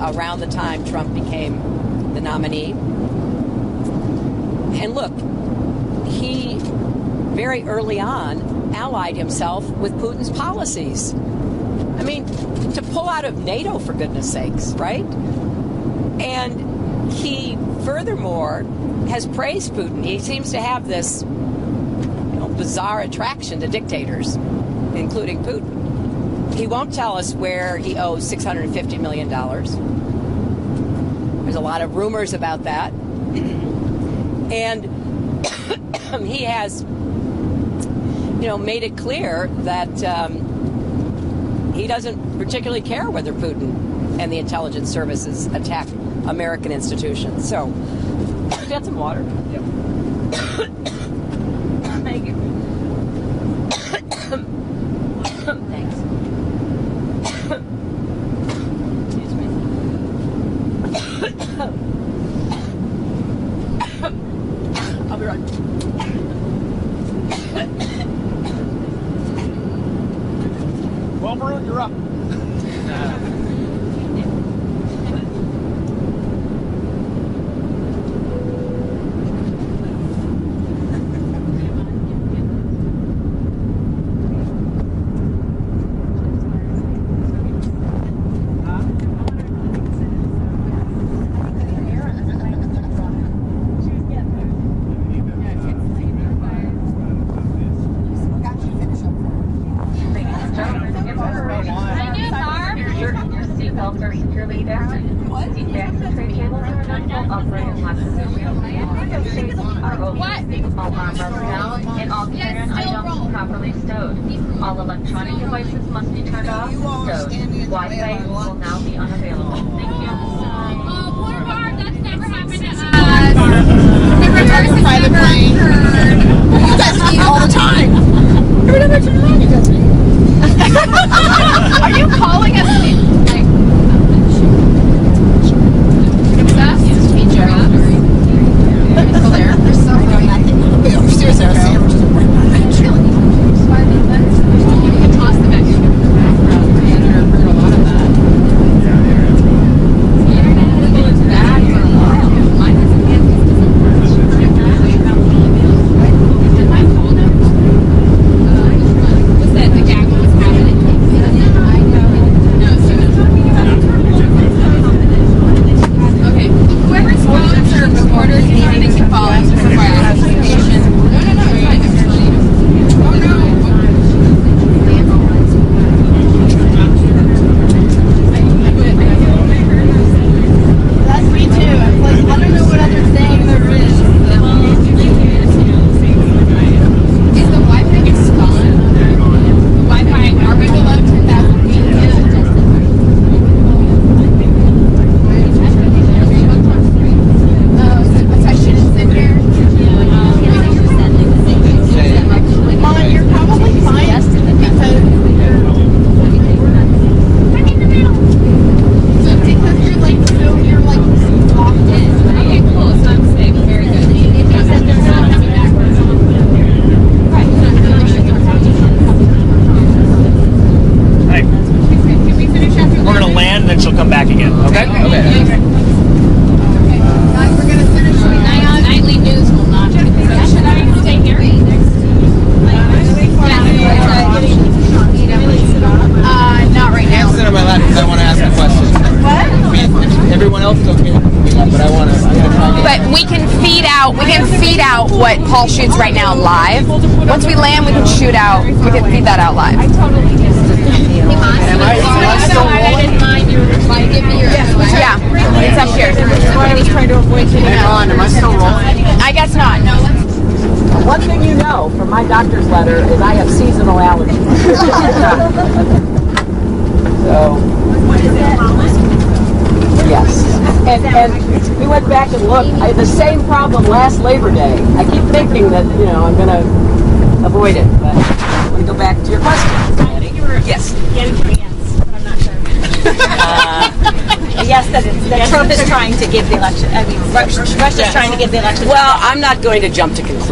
around the time Trump became the nominee. And look, he very early on allied himself with Putin's policies. I mean, to pull out of NATO, for goodness sakes, right? And he, furthermore, has praised Putin. He seems to have this bizarre attraction to dictators, including Putin. He won't tell us where he owes $650 million. There's a lot of rumors about that. And he has, made it clear that he doesn't particularly care whether Putin and the intelligence services attack American institutions. So, got some water? Yep. Thank you. Thanks. Excuse me. I'll be right back. Well, Maroon, you're up. Seatbelts are securely fastened. Seat backs and tray tables are available upright in locked position. Window shades are open. All arm belts down, and all carry-on items properly stowed. All electronic devices must be turned off and stowed. Wi-Fi will now be unavailable. Thank you. Poor Barb, that's never happened to us. Never drive a private plane. You guys eat all the time. Every time I turn around, you guys eat. Are you calling us? What Paul shoots right now live. Once we land, we can feed that out live. I totally get it. Yeah, it's up here. I was trying to avoid getting on. Am I still rolling? I guess not. One thing you know from my doctor's letter is I have seasonal allergies. So, yes. And we went back and looked. I had the same problem last Labor Day. I keep thinking that, I'm going to avoid it. But I'm going to go back to your question. Yes. Getting to a yes, but I'm not sure. Yes, that Trump is trying to give the election. I mean, Russia's trying to give the election. Well, I'm not going to jump to conclusions.